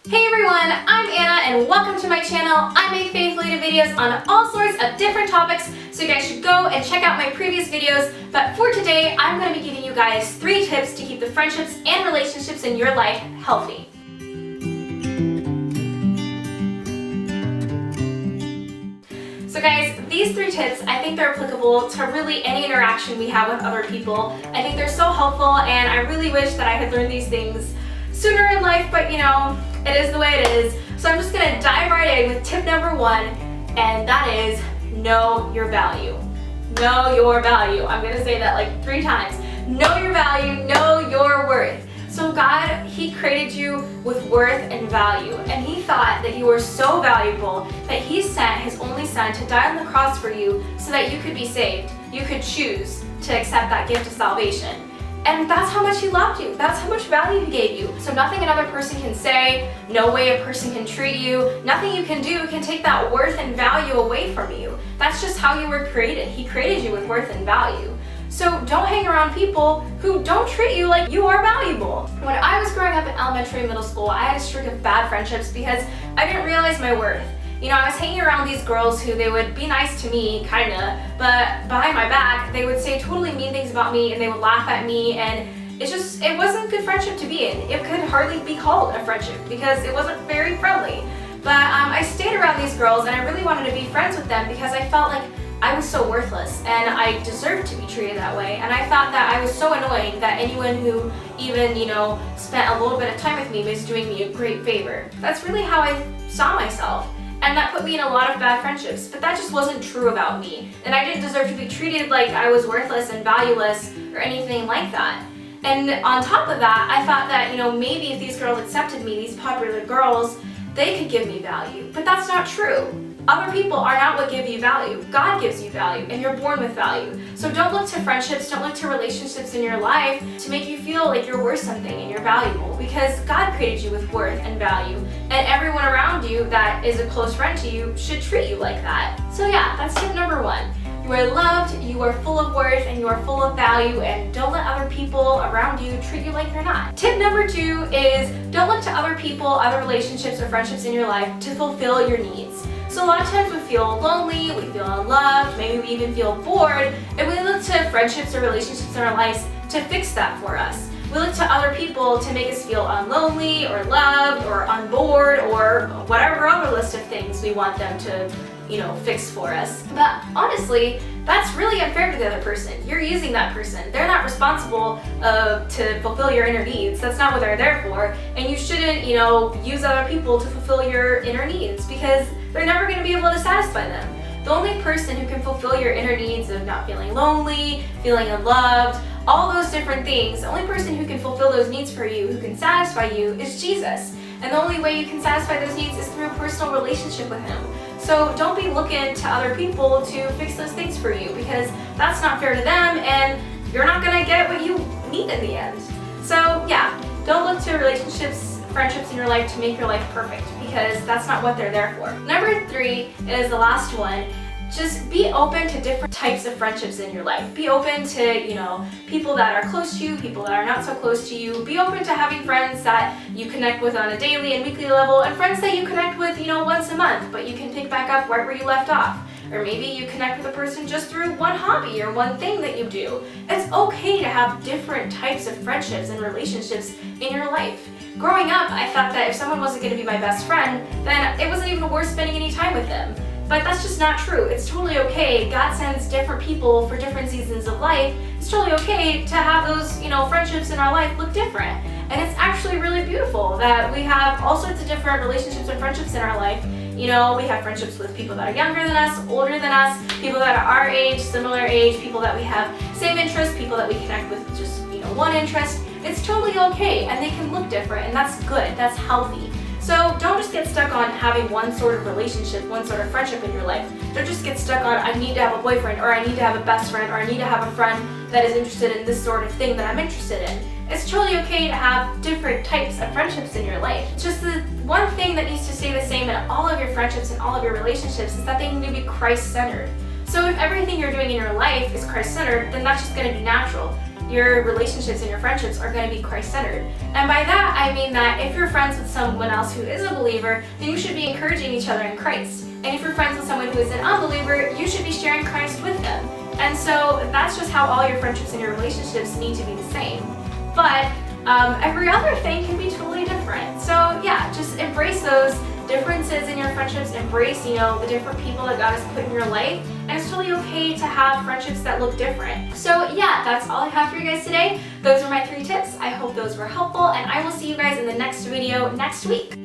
Hey everyone, I'm Anna and welcome to my channel. I make faith-related videos on all sorts of different topics, so you guys should go and check out my previous videos. But for today, I'm going to be giving you guys 3 tips to keep the friendships and relationships in your life healthy. So guys, these 3 tips, I think they're applicable to really any interaction we have with other people. I think they're so helpful and I really wish that I had learned these things sooner in life, but you know, it is the way it is. So I'm just gonna dive right in with tip number 1, and that is know your value. Know your value. I'm gonna say that like 3 times. Know your value, know your worth. So God, He created you with worth and value, and He thought that you were so valuable that He sent His only Son to die on the cross for you so that you could be saved. You could choose to accept that gift of salvation. And that's how much He loved you. That's how much value He gave you. So nothing another person can say, no way a person can treat you, nothing you can do can take that worth and value away from you. That's just how you were created. He created you with worth and value. So don't hang around people who don't treat you like you are valuable. When I was growing up in elementary and middle school, I had a streak of bad friendships because I didn't realize my worth. You know, I was hanging around these girls who they would be nice to me, kinda, but behind my back, they would say totally mean things about me and they would laugh at me, and it wasn't a good friendship to be in. It could hardly be called a friendship because it wasn't very friendly. But I stayed around these girls and I really wanted to be friends with them because I felt like I was so worthless and I deserved to be treated that way, and I thought that I was so annoying that anyone who even, you know, spent a little bit of time with me was doing me a great favor. That's really how I saw myself. And that put me in a lot of bad friendships, but that just wasn't true about me. And I didn't deserve to be treated like I was worthless and valueless or anything like that. And on top of that, I thought that, you know, maybe if these girls accepted me, these popular girls, they could give me value. But that's not true. Other people are not what give you value. God gives you value, and you're born with value. So don't look to friendships, don't look to relationships in your life to make you feel like you're worth something and you're valuable, because God created you with worth and value, and everyone around you that is a close friend to you should treat you like that. So yeah, that's tip number 1. You are loved, you are full of worth, and you are full of value, and don't let other people around you treat you like you're not. Tip number 2 is don't look to other people, other relationships or friendships in your life to fulfill your needs. So a lot of times we feel lonely, we feel unloved, maybe we even feel bored, and we look to friendships or relationships in our lives to fix that for us. We look to other people to make us feel unlonely or loved or unbored or whatever other list of things we want them to, you know, fix for us. But honestly, that's really unfair to the other person. You're using that person. They're not responsible to fulfill your inner needs. That's not what they're there for. And you shouldn't, you know, use other people to fulfill your inner needs because they're never going to be able to satisfy them. The only person who can fulfill your inner needs of not feeling lonely, feeling unloved, all those different things, the only person who can fulfill those needs for you, who can satisfy you, is Jesus. And the only way you can satisfy those needs is through a personal relationship with Him. So don't be looking to other people to fix those things for you, because that's not fair to them and you're not going to get what you need in the end. So yeah, don't look to relationships, friendships in your life to make your life perfect, because that's not what they're there for. Number 3 is the last one. Just be open to different types of friendships in your life. Be open to, you know, people that are close to you, people that are not so close to you. Be open to having friends that you connect with on a daily and weekly level, and friends that you connect with, you know, once a month, but you can pick back up right where you left off. Or maybe you connect with a person just through one hobby or one thing that you do. It's okay to have different types of friendships and relationships in your life. Growing up, I thought that if someone wasn't going to be my best friend, then it wasn't even worth spending any time with them. But that's just not true. It's totally okay. God sends different people for different seasons of life. It's totally okay to have those, you know, friendships in our life look different. And it's actually really beautiful that we have all sorts of different relationships and friendships in our life. You know, we have friendships with people that are younger than us, older than us, people that are our age, similar age, people that we have same interests, people that we connect with just, you know, one interest. It's totally okay, and they can look different, and that's good, that's healthy. So don't just get stuck on having one sort of relationship, one sort of friendship in your life. Don't just get stuck on, I need to have a boyfriend, or I need to have a best friend, or I need to have a friend that is interested in this sort of thing that I'm interested in. It's totally okay to have different types of friendships in your life. Just the one thing that needs to stay the same in all of your friendships and all of your relationships is that they need to be Christ-centered. So if everything you're doing in your life is Christ-centered, then that's just going to be natural. your relationships and your friendships are going to be Christ-centered. And by that, I mean that if you're friends with someone else who is a believer, then you should be encouraging each other in Christ. And if you're friends with someone who is an unbeliever, you should be sharing Christ with them. And so that's just how all your friendships and your relationships need to be the same. But every other thing can be totally different. So yeah, just embrace those differences in your friendships, embrace, the different people that God has put in your life, and it's totally okay to have friendships that look different. So yeah, that's all I have for you guys today. Those are my 3 tips. I hope those were helpful, and I will see you guys in the next video next week.